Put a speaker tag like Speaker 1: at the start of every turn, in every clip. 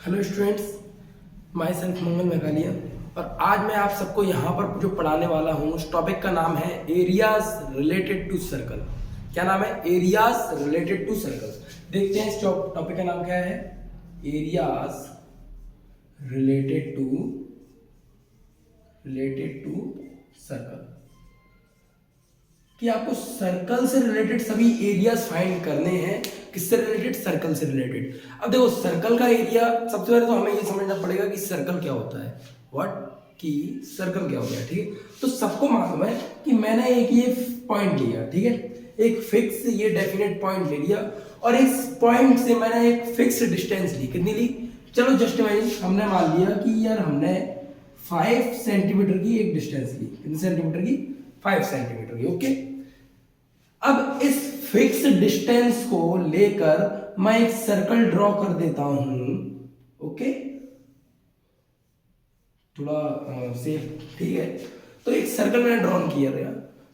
Speaker 1: Hello students, my self मंगल मेघालिया। और आज मैं आप सबको यहाँ पर जो पढ़ाने वाला हूँ उस टॉपिक का नाम है एरियाज रिलेटेड टू सर्कल। क्या नाम है? Areas related to circle. देखते हैं इस टॉपिक का नाम क्या है। एरियाज रिलेटेड टू सर्कल, कि आपको सर्कल से रिलेटेड सभी एरियाज फाइंड करने हैं। किससे रिलेटेड? सर्कल से रिलेटेड। अब देखो, सर्कल का एरिया, सबसे पहले तो हमें ये समझना पड़ेगा कि सर्कल क्या होता है। व्हाट? कि सर्कल क्या होता है। ठीक है, तो सबको मालूम है कि मैंने एक ये पॉइंट लिया, ठीक है, एक फिक्स ये डेफिनेट पॉइंट ले लिया और इस पॉइंट से मैंने एक फिक्स डिस्टेंस ली। कितनी ली? चलो जस्ट इमेजिन, हमने मान लिया कि यार हमने 5 सेंटीमीटर की एक डिस्टेंस ली। कितने सेंटीमीटर की? 5 सेंटीमीटर की। ओके, अब इस फिक्स डिस्टेंस को लेकर मैं एक सर्कल ड्रॉ कर देता हूं। ओके, थोड़ा सेफ, ठीक है। तो एक सर्कल मैंने ड्रॉ किया गया,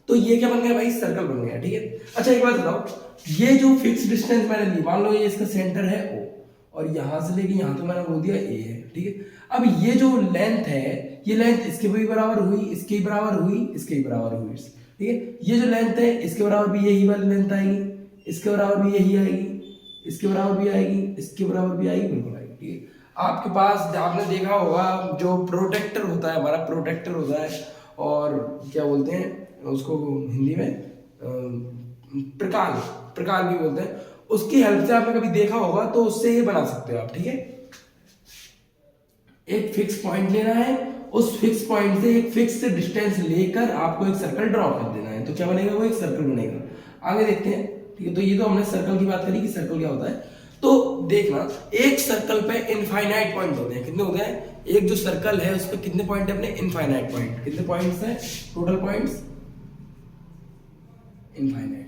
Speaker 1: तो ये क्या बन गया भाई? सर्कल बन गया। ठीक है, अच्छा एक बात बताओ, ये जो फिक्स डिस्टेंस मैंने ली, मान लो ये इसका सेंटर है O और यहां से लेके यहां तो मैंने बोल दिया A है। ठीक है, अब ये जो लेंथ है, ये लेंथ इसके भी बराबर हुई, इसके भी बराबर हुई, इसके भी बराबर हुई। ठीक है, ये जो लेंथ है इसके बराबर भी यही वाली लेंथ आएगी, इसके बराबर भी यही आएगी, इसके बराबर भी आएगी, इसके बराबर भी आएगी, बिल्कुल आएगी। ठीक है, आपके पास आपने देखा होगा जो प्रोटेक्टर होता है, हमारा प्रोटेक्टर होता है, और क्या बोलते हैं उसको हिंदी में प्रकार भी बोलते हैं। उसकी हेल्प से आपने कभी देखा होगा, तो उससे ये बना सकते हो आप। ठीक है, एक फिक्स पॉइंट लेना है, उस फिक्स पॉइंट से एक फिक्स डिस्टेंस लेकर आपको एक सर्कल ड्रॉ कर देना है, तो क्या बनेगा? वो एक सर्कल बनेगा। आगे देखते हैं। ठीक है, तो ये तो हमने सर्कल की बात करी कि सर्कल क्या होता है। तो देखना, एक सर्कल पे इनफाइनाइट पॉइंट होते हैं। कितने होते हैं? एक जो सर्कल है उस पे कितने पॉइंट है अपने? Infinite point. कितने पॉइंट्स हैं टोटल? Points infinite.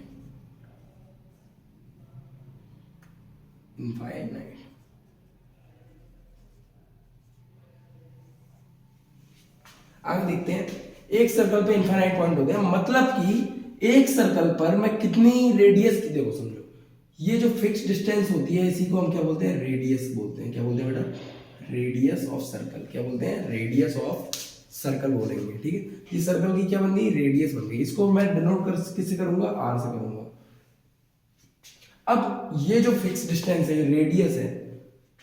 Speaker 1: आगे देखते हैं, एक सर्कल पे इनफाइनाइट पॉइंट होते हैं, मतलब कि एक सर्कल पर मैं कितनी रेडियस की, देखो समझो, ये जो फिक्स डिस्टेंस होती है इसी को हम क्या बोलते हैं? रेडियस बोलते हैं। क्या बोलते हैं बेटा? Radius of circle. क्या बोलते हैं? रेडियस ऑफ सर्कल बोलेंगे। ठीक है, इस सर्कल की क्या बन गई? रेडियस बन गई। इसको मैं डिनोट कर किससे करूंगा? आर से करूंगा। अब ये जो फिक्स डिस्टेंस है, रेडियस है,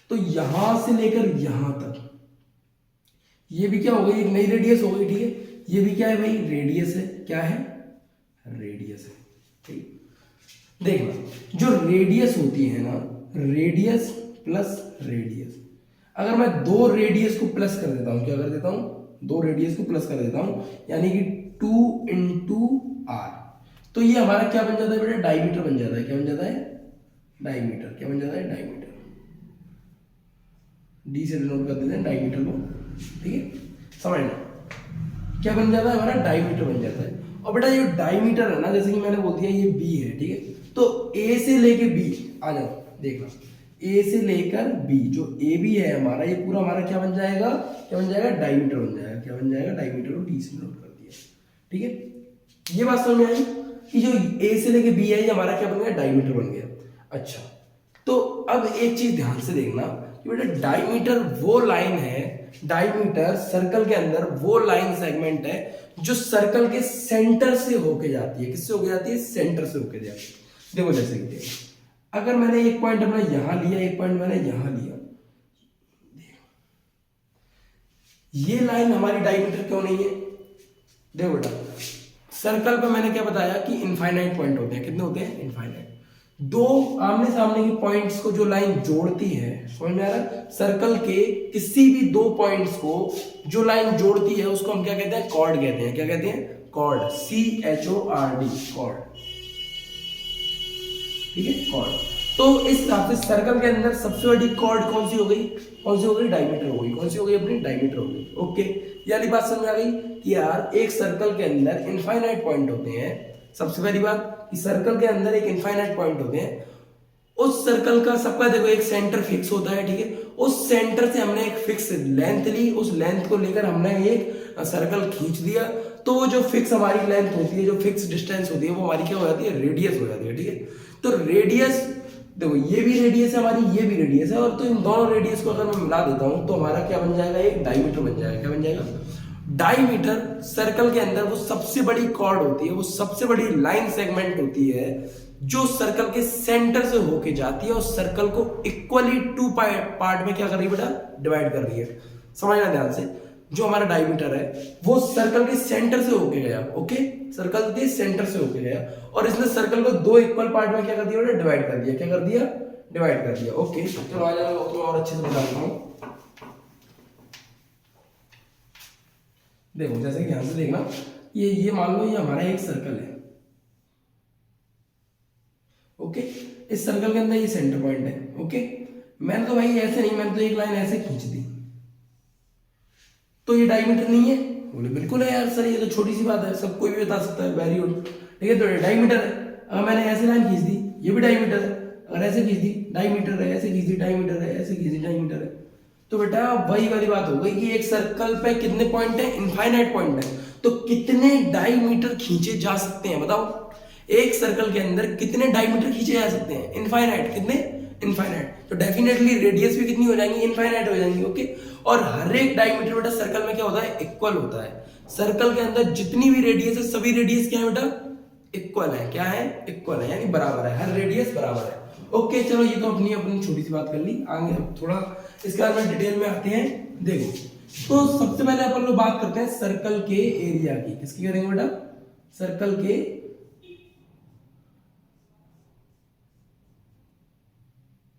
Speaker 1: तो यहां से लेकर यहां तक ये भी क्या हो गई? एक नई रेडियस हो गई। ठीक है, ये भी क्या है भाई? रेडियस है। क्या है? रेडियस है। ठीक, देखना, जो रेडियस होती है ना, रेडियस प्लस रेडियस, अगर मैं दो रेडियस को प्लस कर देता हूं, क्या कर देता हूं? दो रेडियस को प्लस कर देता हूं, यानी कि 2 इंटू आर, तो ये हमारा क्या बन जाता है बेटा? डायमीटर बन जाता है। क्या बन जाता है? डायमीटर। क्या बन जाता है? डायमीटर। डी से डिनोट कर देते हैं डायमीटर को। ठीक है, समझना, क्या बन जाता है हमारा? डायमीटर बन जाता है। और बेटा ये डायमीटर है ना, जैसे कि मैंने बोल दिया ये बी है। ठीक है, तो ए से लेके बी आ जाओ, देखना, ए से लेकर बी, जो ए बी है हमारा, ये पूरा हमारा क्या बन जाएगा? क्या बन जाएगा? डायमीटर बन जाएगा। क्या बन जाएगा? डायमीटर को डी से डिनोट कर दिया। ठीक है, ये बात समझ में आई कि जो ए से लेके बी है ये हमारा क्या बन गया? डायमीटर बन गया। अच्छा, तो अब एक चीज ध्यान से देखना कि बेटा डायमीटर वो लाइन है, डायमीटर सर्कल के अंदर वो लाइन सेगमेंट है जो सर्कल के सेंटर से होके जाती है। किससे होके जाती है? सेंटर से होके जाती है। देखो जैसे कि अगर मैंने एक पॉइंट अपना यहां लिया, एक पॉइंट मैंने यहां लिया, ये लाइन हमारी डायमीटर क्यों नहीं है? देखो बेटा, सर्कल पे मैंने क्या बताया कि इनफाइनाइट पॉइंट होते हैं। कितने होते हैं? इनफाइनाइट। दो आमने सामने की पॉइंट्स को जो लाइन जोड़ती है, समझ में आ रहा है? सर्कल के किसी भी दो पॉइंट्स को जो लाइन जोड़ती है उसको हम क्या कहते हैं? कॉर्ड कहते हैं। क्या कहते हैं? कॉर्ड। CHORD, cord. ठीक है, कॉर्ड। तो इस हिसाब से सर्कल के अंदर सबसे बड़ी कॉर्ड कौन सी हो गई? कौन सी हो गई? डायमीटर हो गई। कौन सी हो गई? अपनी डायमीटर हो गई। ओके, यानी बात समझ आ गई कि यार एक सर्कल के अंदर इनफाइनाइट पॉइंट होते हैं। सबसे पहली बात, सर्कल के अंदर एक इनफाइनाइट पॉइंट होते हैं। उस सर्कल का सबका देखो एक सेंटर फिक्स होता है। ठीक है, उस सेंटर से हमने एक फिक्स लेंथ ली, उस लेंथ को लेकर हमने एक सर्कल खींच दिया, तो वो जो फिक्स हमारी लेंथ होती है, जो फिक्स डिस्टेंस होती है, वो हमारी क्या हो जाती है? रेडियस हो जाती है। ठीक है, तो रेडियस देखो ये भी रेडियस है हमारी, ये भी रेडियस है, और तो इन दोनों रेडियस को अगर मैं मिला देता हूं तो हमारा क्या बन जाएगा, एक डायमीटर बन जाएगा। क्या बन जाएगा? डायमीटर सर्कल के अंदर वो सबसे बड़ी कॉर्ड होती है, वो सबसे बड़ी लाइन सेगमेंट होती है जो सर्कल के सेंटर से होके जाती है और सर्कल को इक्वली टू पार्ट में क्या कर रही है बेटा, डिवाइड कर रही है। समझना ध्यान से, जो हमारा डायमीटर है वो सर्कल के सेंटर से होके गया, ओके, सर्कल के सेंटर से होके गया, और इसने सर्कल को दो इक्वल पार्ट में क्या कर दिया, डिवाइड कर दिया। क्या कर दिया? डिवाइड कर दिया। ओके, चलो आ जाओ तो और अच्छे से बता देता हूं। देखो जैसे कि ध्यान से देखना, ये मान लो ये हमारा एक सर्कल है, ओके, इस सर्कल के अंदर ये सेंटर पॉइंट है, ओके। मैंने तो भाई ऐसे नहीं, मैंने तो एक लाइन ऐसे खींच दी, तो ये डायमीटर नहीं है? बोले बिल्कुल है यार सर, ये तो छोटी सी बात है, सब कोई भी बता सकता है, वेरी गुड, ठीक है, तो ये डायमीटर है। अगर मैंने ऐसे लाइन खींच दी, ये भी डायमीटर है, अगर ऐसे खींच दी डायमीटर है, ऐसे खींच दी डायमीटर है, ऐसे खींच दी डायमीटर है। तो बेटा वही वाली बात हो गई कि एक सर्कल पे कितने पॉइंट है, इनफाइनाइट पॉइंट है, तो कितने डायमीटर खींचे जा सकते हैं बताओ? एक सर्कल के अंदर कितने डायमीटर खींचे जा सकते हैं? इनफाइनाइट। कितने? इनफाइनाइट। तो डेफिनेटली रेडियस भी कितनी हो जाएंगी? इनफाइनाइट हो जाएंगी, ओके। और हर एक डायमीटर बेटा सर्कल में क्या होता है? इक्वल होता है। सर्कल के अंदर जितनी भी रेडियस है, सभी रेडियस क्या है बेटा? इक्वल है। क्या है? इक्वल है, यानी बराबर है, हर रेडियस बराबर है। ओके चलो, ये तो अपनी अपनी छोटी सी बात कर ली। आगे थोड़ा इसके बारे में डिटेल में आते हैं। देखो, तो सबसे पहले अपन लोग बात करते हैं सर्कल के एरिया की। किसकी करेंगे बेटा? सर्कल के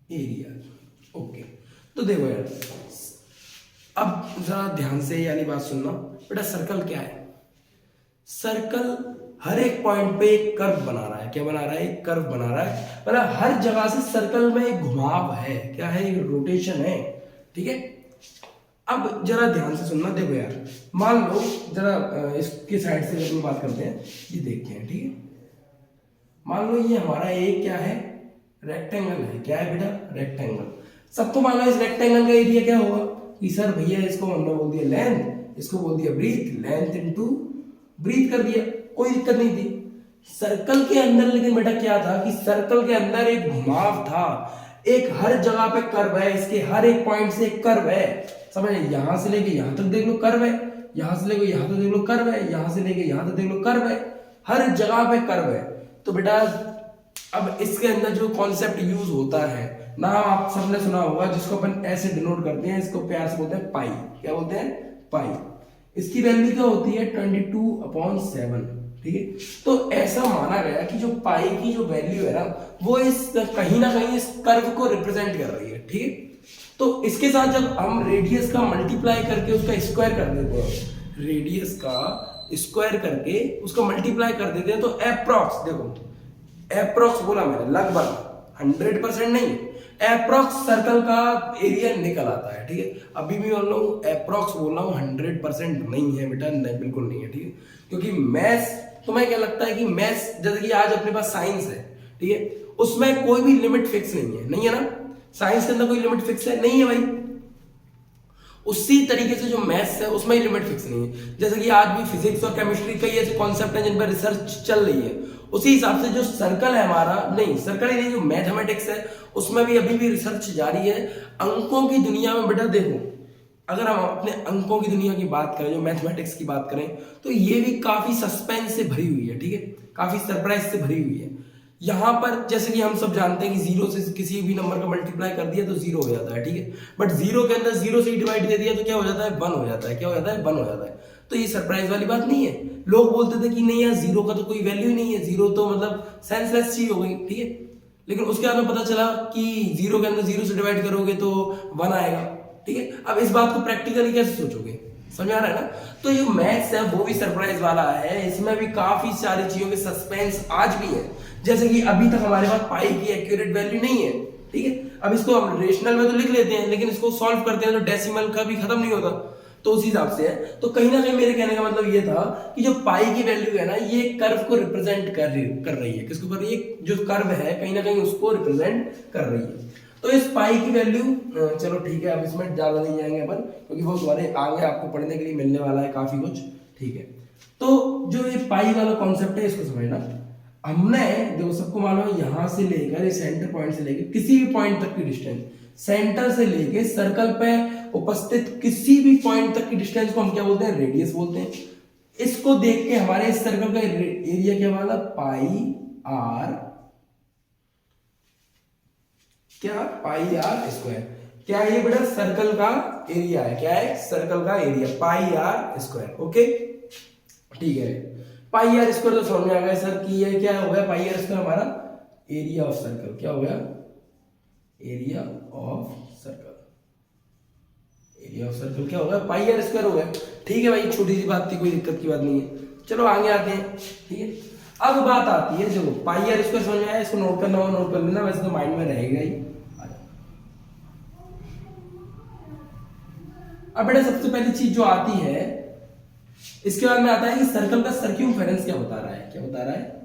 Speaker 1: एरिया। ओके, तो देखो यार, अब जरा ध्यान से ये वाली बात सुनना बेटा। सर्कल क्या है? सर्कल हर एक पॉइंट पे एक कर्व बना रहा है। क्या बना रहा है? एक कर्व बना रहा है, मतलब हर जगह से सर्कल में एक घुमाव है। क्या है? एक रोटेशन है, ठीक है। अब जरा ध्यान से सुनना। देखो यार, मान लो जरा इसके साइड से जब बात करते हैं, ये देखते हैं, ठीक है। मान लो ये हमारा एक क्या है? रेक्टेंगल है। क्या है बेटा? रेक्टेंगल। सबको मान लो इस रेक्टेंगल का एरिया क्या होगा कि सर भैया इसको हमने बोल दिया लेंथ, इसको बोल दिया ब्रीथ, लेंथ इनटू ब्रीथ कर दिया, कोई दिक्कत नहीं थी। सर्कल के अंदर लेकिन बेटा क्या था कि सर्कल के अंदर एक घुमाव था, एक हर जगह पे कर्व है, इसके हर एक पॉइंट से एक कर्व है। समझ? यहां से लेके यहां तक देख लो कर्व है, यहां से लेके यहां तक देख लो कर्व है, यहां से लेके यहां तक देख लो कर्व है, हर जगह पे कर्व है। तो बेटा अब इसके अंदर जो कॉन्सेप्ट यूज होता है, नाम आप सबने सुना होगा, जिसको अपन ऐसे डिनोट करते हैं, इसको प्यार से बोलते हैं पाई। क्या बोलते हैं? पाई। इसकी वैल्यू क्या होती है? 22/7, ठीक है। तो ऐसा माना गया कि जो पाई की जो वैल्यू है ना, वो इस कहीं ना कहीं इस कर्व को रिप्रेजेंट कर रही है, ठीक है। तो इसके साथ जब हम रेडियस का मल्टीप्लाई करके उसका स्क्वायर कर देते हैं, रेडियस का स्क्वायर करके उसको मल्टीप्लाई कर देते हैं, तो एप्रॉक्स, देखो एप्रॉक्स बोला मैंने, लगभग 100% नहीं, एप्रॉक्स सर्कल का एरिया निकल आता है, ठीक है। अभी भी मान लो एप्रॉक्स बोल रहा हूँ, 100% नहीं है बेटा, नहीं, बिल्कुल नहीं है, ठीक है। क्योंकि मैथ्स, तुम्हें क्या लगता है कि मैथ्स, जैसे कि आज अपने पास साइंस है, ठीक है, उसमें कोई भी लिमिट फिक्स नहीं है ना। साइंस के अंदर कोई लिमिट फिक्स है? नहीं है भाई। उसी तरीके से जो मैथ्स है उसमें ही लिमिट फिक्स नहीं है। जैसे कि आज भी फिजिक्स और केमिस्ट्री कई ऐसे कॉन्सेप्ट हैं जिन पर रिसर्च चल रही है, उसी हिसाब से जो सर्कल है हमारा, नहीं सर्कल ही नहीं, जो मैथमेटिक्स है उसमें भी अभी भी रिसर्च जारी है। अंकों की दुनिया में बेटा देखो, अगर हम अपने अंकों की दुनिया की बात करें, जो मैथमेटिक्स की बात करें, तो ये भी काफी सस्पेंस से भरी हुई है, ठीक है, काफी सरप्राइज से भरी हुई है। यहां पर जैसे कि हम सब जानते हैं कि जीरो से किसी भी नंबर का मल्टीप्लाई कर दिया तो जीरो हो जाता है, ठीक है। बट जीरो के अंदर जीरो से ही डिवाइड दे दिया तो क्या हो जाता है? 1 हो जाता है। क्या हो जाता है? 1 हो जाता है। तो ये सरप्राइज वाली बात नहीं है। लोग बोलते थे कि नहीं यार, जीरो का तो कोई वैल्यू ही नहीं है, जीरो तो मतलब सेंसलेस चीज हो गई, ठीक है। लेकिन उसके बाद में पता चला कि जीरो के अंदर जीरो से डिवाइड करोगे तो 1 आएगा, ठीक है। अब इस बात को प्रैक्टिकली कैसे सोचोगे? समझ आ रहा है ना? तो ये मैथ्स है वो भी सरप्राइज वाला है, इसमें भी काफी सारी चीजों के सस्पेंस आज भी है। जैसे कि अभी तक हमारे पास पाई की एक्यूरेट वैल्यू नहीं है, ठीक है। अब इसको हम रेशनल में तो लिख लेते हैं, लेकिन इसको सॉल्व करते हैं तो डेसिमल का भी खत्म नहीं होता, तो उस हिसाब से है। तो कहीं ना कहीं मेरे कहने का मतलब ये था कि जो पाई की वैल्यू है ना, ये कर्व को रिप्रेजेंट कर रही है। किसको कर रही है? जो कर्व है कहीं ना कहीं उसको रिप्रेजेंट कर रही है। तो इस पाई की वैल्यू, चलो ठीक है, अब इसमें ज्यादा नहीं जाएंगे अपन, क्योंकि वो तुम्हारे आगे आपको पढ़ने के लिए मिलने वाला है काफी कुछ, ठीक है। तो जो ये पाई वाला कॉन्सेप्ट है इसको समझना। हमने देखो सबको मालूम है यहां से लेकर सेंटर पॉइंट से लेकर किसी भी पॉइंट तक की डिस्टेंस, सेंटर से लेकर सर्कल पे उपस्थित किसी भी पॉइंट तक की डिस्टेंस को हम क्या बोलते हैं, रेडियस बोलते हैं। इसको देख के हमारे इस सर्कल का एरिया क्या बना, पाई आर, क्या पाई आर स्क्वायर। क्या ये बेटा सर्कल का एरिया है, क्या है सर्कल का area pi r square. Okay ठीक है, पाई आर स्क्वायर तो समझ में आ गया सर कि ये क्या हो गया, पाई आर स्क्वायर हमारा एरिया ऑफ सर्कल, क्या हो गया area of circle, area of circle क्या होगा पाई आर स्क्वायर हो गया। ठीक है भाई, छोटी सी बात थी, कोई दिक्कत की बात नहीं है। चलो आगे आते हैं। ठीक है, अब बात आती है, देखो पाई आर स्क्वायर समझ में आया, इसको नोट करना हो नोट कर लेना, वैसे तो माइंड में रहेगा ही। अब बेटा सबसे पहली चीज जो आती है, इसके बाद में आता है कि सर्कल का सर्क्यूमफेरेंस क्या बता रहा है, क्या बता रहा है।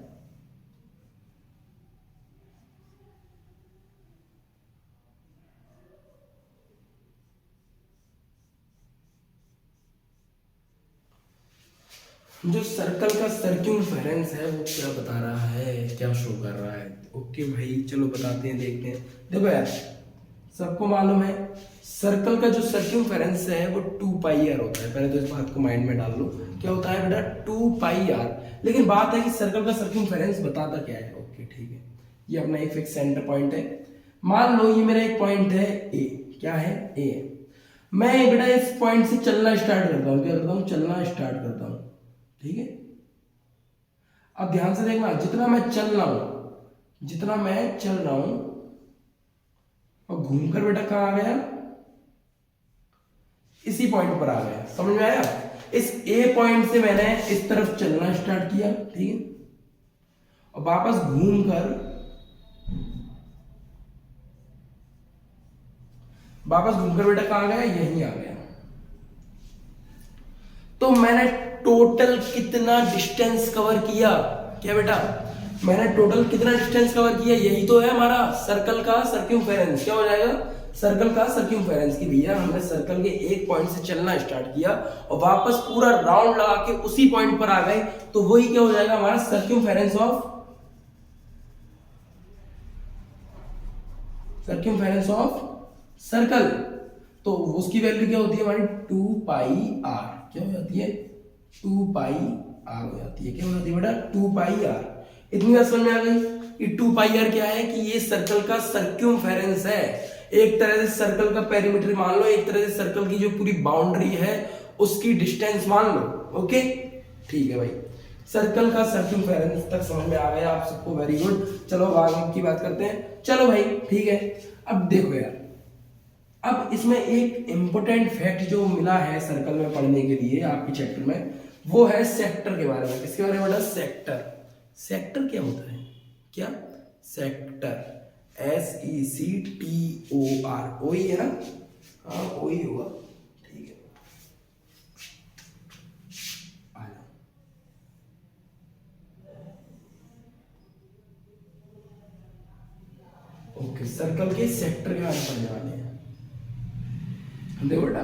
Speaker 1: जो सर्कल का सर्क्यूमफेरेंस है वो क्या बता रहा है, क्या शो कर रहा है। ओके भाई चलो बताते हैं, देखते हैं। देखो यार सबको मालूम है सर्कल का जो सर्क्यूमफेरेंस है वो 2 पाई आर होता है। पहले तो इस बात को माइंड में डाल लो, क्या होता है बेटा 2 पाई आर। लेकिन बात है कि सर्कल का सर्क्यूमफेरेंस बताता क्या है। ओके ठीक है, ये अपना एक फिक्स सेंटर पॉइंट है। मान लो ये मेरा एक पॉइंट है ए, क्या है ए। मैं बेटा इस पॉइंट से चलना स्टार्ट करता हूँ, क्या करता हूँ चलना स्टार्ट करता हूँ। ठीक है, अब ध्यान से देखना, जितना मैं चल रहा हूं, जितना मैं चल रहा हूं और घूमकर बेटा कहां आ गया, इसी पॉइंट पर आ गया। समझ में आया, इस ए पॉइंट से मैंने इस तरफ चलना स्टार्ट किया। ठीक है, और वापस घूमकर बेटा कहां आ गया, यहीं आ गया। तो मैंने टोटल कितना डिस्टेंस कवर किया, क्या बेटा मैंने टोटल कितना डिस्टेंस कवर किया, यही तो है हमारा सर्कल का सर्क्यूमफेरेंस। क्या हो जाएगा सर्कल का सर्क्यूमफेरेंस, की भैया हमने सर्कल के एक पॉइंट से चलना स्टार्ट किया और वापस पूरा राउंड लगा के उसी पॉइंट पर आ गए, तो वही क्या हो जाएगा हमारा सर्क्यूमफेरेंस ऑफ सर्कल। तो उसकी वैल्यू क्या होती है हमारी 2 पाई आर, क्या हो जाती है 2 पाई आर हो जाती है। क्या हो जाती है बेटा 2 पाई आर। इतनी बात समझ में आ गई कि 2 पाई आर क्या है, कि ये सर्कल का सर्क्यूमफेरेंस है। एक तरह से सर्कल का पेरीमीटर मान लो, एक तरह से सर्कल की जो पूरी बाउंड्री है उसकी डिस्टेंस मान लो। ओके ठीक है भाई, सर्कल का सर्क्यूमफेरेंस तक समझ में आ गया आप सबको, वेरी गुड। चलो आगे की बात करते हैं। चलो भाई ठीक है, अब देखो यार, अब इसमें एक इंपॉर्टेंट फैक्ट जो मिला है सर्कल में पढ़ने के लिए आपके चैप्टर में, वो है सेक्टर के बारे में। किसके बारे में बेटा, सेक्टर। सेक्टर क्या होता है, क्या सेक्टर, SECTOR, ओ ही है ना, हाँ ओ ही होगा। ठीक है, ओके सर्कल के सेक्टर के बारे में पढ़ने वाले हैं। देखो बेटा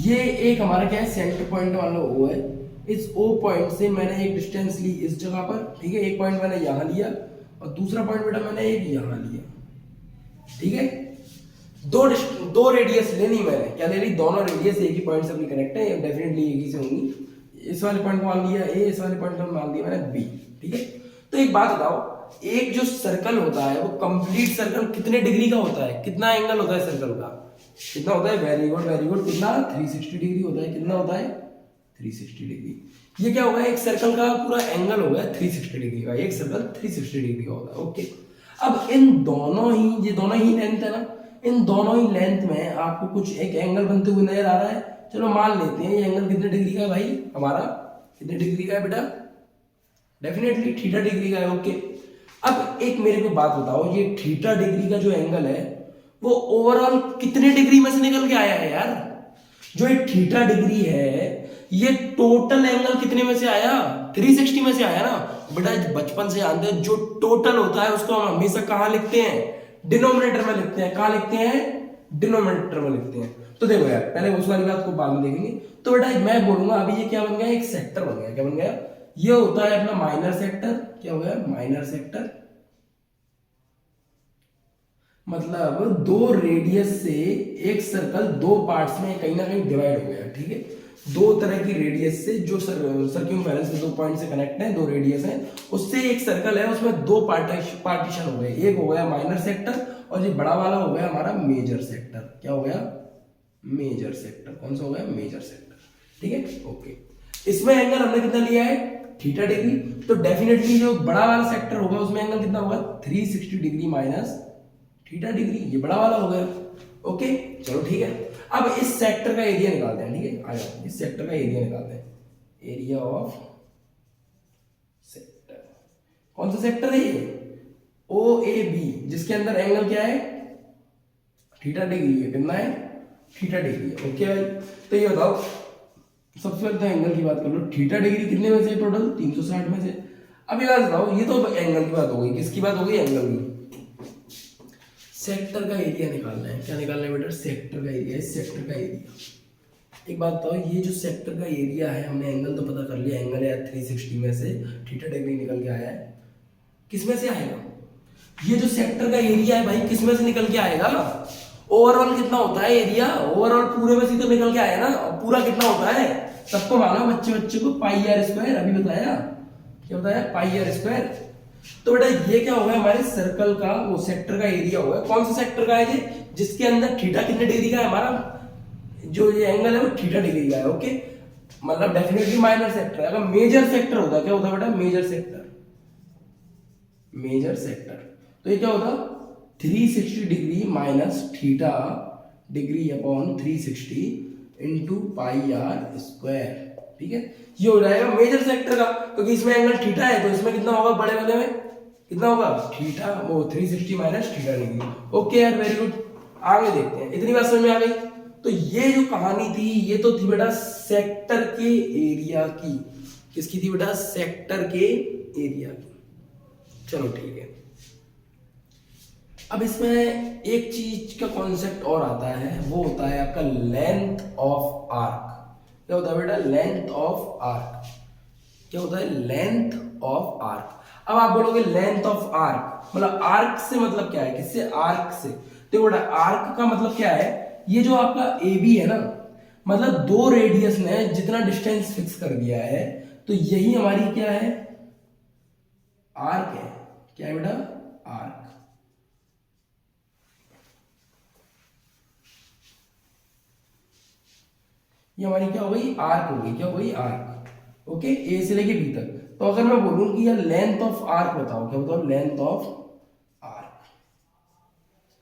Speaker 1: ये एक हमारा क्या है सेंटर पॉइंट वाला ओ है। इस ओ पॉइंट से मैंने एक डिस्टेंस ली इस जगह पर। ठीक है, एक पॉइंट मैंने यहां लिया और दूसरा पॉइंट बेटा मैंने एक यहां लिया। ठीक है, दो रेडियस लेनी मैंने, क्या ले ली, दोनों रेडियस एक ही पॉइंट से अपनी कनेक्ट है, डेफिनेटली एक ही से होंगी। इस वाले पॉइंट को मान लिया ए, इस वाले पॉइंट को मान लिया मैंने बी। ठीक है, तो एक बात बताओ, एक जो सर्कल होता है वो कंप्लीट सर्कल कितने डिग्री का होता है, कितना एंगल होता है सर्कल का, कितना होता है, वेरी गुड वेरी गुड, कितना 360 डिग्री होता है। कितना होता है 360 डिग्री। ये क्या होगा, एक सर्कल का पूरा एंगल हो गया 360 डिग्री का, एक सर्कल 360 डिग्री का होता है। ओके, अब इन दोनों ही, ये दोनों ही लेंथ है ना, इन दोनों ही लेंथ में आपको कुछ एक एंगल बनते हुए नजर आ रहा है। चलो मान लेते हैं ये एंगल कितने डिग्री का है भाई हमारा, कितने डिग्री का है बेटा, डेफिनेटली थीटा डिग्री का है। ओके, अब एक मेरे को बात बताओ, ये थीटा डिग्री का जो एंगल है वो ओवरऑल कितने डिग्री में से निकल के आया है यार। जो ये थीटा डिग्री है ये टोटल एंगल कितने में से आया, 360 में से आया ना बेटा। बचपन से जानते हैं जो टोटल होता है उसको हम हमेशा कहां लिखते हैं, डिनोमिनेटर में लिखते हैं। कहां लिखते हैं, डिनोमिनेटर में लिखते हैं। तो देखो यार पहले उस वाली बात को बाद में देखेंगे। तो बेटा मैं बोलूंगा अभी ये क्या बन गया, एक सेक्टर बन गया। क्या बन गया, ये होता है अपना माइनर सेक्टर। क्या हो गया? Minor sector. मतलब दो रेडियस से एक सर्कल दो पार्ट्स में कहीं ना कहीं डिवाइड हो गया, ठीक है। दो तरह की रेडियस से जो सर्क्यूमफेरेंस के दो पॉइंट से कनेक्ट है, दो रेडियस है, उससे एक सर्कल है, उसमें दो पार्टीशन हो गए। एक हो गया माइनर सेक्टर और ये बड़ा वाला हो गया हमारा मेजर सेक्टर। क्या हो गया? Major sector. कौन सा हो गया? मेजर सेक्टर, ठीक है, ओके। इसमें एंगल हमने कितना लिया है? Theta degree. तो डेफिनेटली जो बड़ा वाला सेक्टर होगा उसमें एंगल कितना होगा? 360 डिग्री माइनस थीटा डिग्री। ये बड़ा वाला हो गया, ओके। चलो ठीक है, अब इस सेक्टर का एरिया निकालते हैं, ठीक है। आ जाओ, इस सेक्टर का एरिया निकालते हैं। Area of sector. कौन सा सेक्टर है ये? ओ ए बी, जिसके अंदर एंगल क्या है? थीटा डिग्री है। कितना है? थीटा डिग्री है, ओके भाई। तो ये बताओ, सबसे पहले तो एंगल की बात कर लो। थीटा डिग्री कितने में से? टोटल 360 में से। अब ये बात बताओ, ये तो एंगल की बात हो गई। किसकी बात हो गई? एंगल की। सेक्टर का एरिया निकालना है। क्या निकालना है बेटा? सेक्टर का एरिया। इस सेक्टर का एरिया। एक बात बताओ, ये जो सेक्टर का एरिया है, हमने एंगल तो पता कर लिया, एंगल है 360 में से थीटा डिग्री निकल के आया है। किस में से आएगा? ये जो सेक्टर का एरिया है भाई, किस में से निकल के आएगा? ओवरऑल कितना होता है एरिया? ओवरऑल पूरे में से तो निकल के आया ना। पूरा कितना होता है? सबको मालूम, बच्चे को पाई आर स्क्वायर। अभी बताया, क्या बताया? पाई आर स्क्वायर। तो बेटा ये क्या होगा? हमारे सर्कल का वो सेक्टर का एरिया होगा। कौन सा सेक्टर का है ये? जिसके अंदर थीटा कितने डिग्री का है? हमारा जो ये एंगल है वो थीटा डिग्री का है, ओके। मतलब डेफिनेटली माइनर सेक्टर है। अगर मेजर सेक्टर होता, क्या होता बेटा? Major sector. मेजर सेक्टर तो ये क्या होता? 360 degree minus theta degree upon 360 into pi r square, ठीक है। ये हो जाएगा मेजर सेक्टर का, क्योंकि इसमें एंगल थीटा है, तो इसमें कितना होगा? बड़े वाले में कितना होगा? थीटा, वो 360 माइनस थीटा डिग्री, ओके यार, वेरी गुड। आगे देखते हैं। इतनी बात समझ में आ गई? तो ये जो कहानी थी, ये तो थी बेटा सेक्टर के एरिया की। किसकी थी बेटा? सेक्टर के एरिया की। चलो ठीक है। अब इसमें एक चीज का कॉन्सेप्ट और आता है, वो होता है आपका लेंथ ऑफ आर्क। क्या होता है बेटा? Length of arc. क्या होता है? Length of arc. अब आप बोलोगे लेंथ ऑफ आर्क मतलब आर्क से मतलब क्या है? किससे? आर्क से। तो बेटा आर्क का मतलब क्या है? ये जो आपका ए बी है ना, मतलब दो रेडियस ने जितना डिस्टेंस फिक्स कर दिया है, तो यही हमारी क्या है? आर्क है। क्या है बेटा? आर्क। ये हमारी क्या हो गई? आर्क हो गई। क्या हो गई? Arc, okay. ए से लेके बी तक। तो अगर मैं बोलूं कि यार लेंथ ऑफ आर्क बताओ, क्या बताओ? लेंथ ऑफ आर्क,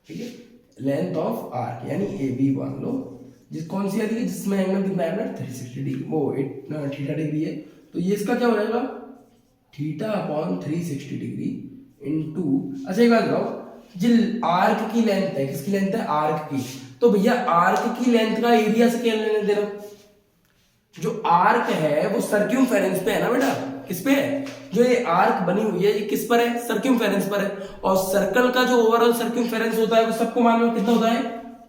Speaker 1: ठीक है। लेंथ ऑफ आर्क यानी ए बी मान लो, जिस कौन सी आती है? जिसमें एंगल कितना है? 360 डिग्री, वो थीटा डिग्री है। तो ये इसका क्या हो जाएगा? थीटा अपॉन 360 डिग्री इंटू, अच्छा एक बात बताओ, जिन आर्क की लेंथ है, किसकी लेंथ है? आर्क की। तो भैया आर्क की लेंथ का एरिया से क्या लेने देना? जो आर्क है वो सर्क्यूमफेरेंस पे है ना बेटा। किस पे है? जो ये आर्क बनी हुई है, ये किस पर है? सर्क्यूमफेरेंस पर है। और सर्कल का जो ओवरऑल सर्क्यूमफेरेंस होता है वो सबको मालूम है कितना होता है?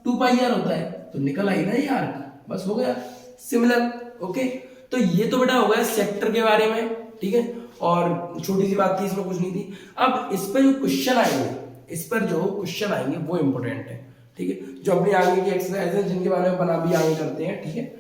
Speaker 1: 2 पाई आर होता है। तो निकल आई ना ये आर्क, बस हो गया। Similar, okay. तो ये तो बेटा हो गया सेक्टर के बारे में, ठीक है। और छोटी सी बात थी, इसमें कुछ नहीं थी। अब इस पर जो क्वेश्चन आएंगे, इस पर जो क्वेश्चन आएंगे वो इंपॉर्टेंट है, ठीक है। जो अपनी आगे की एक्सरसाइज है, जिनके बारे में बना भी आगे करते हैं, ठीक है।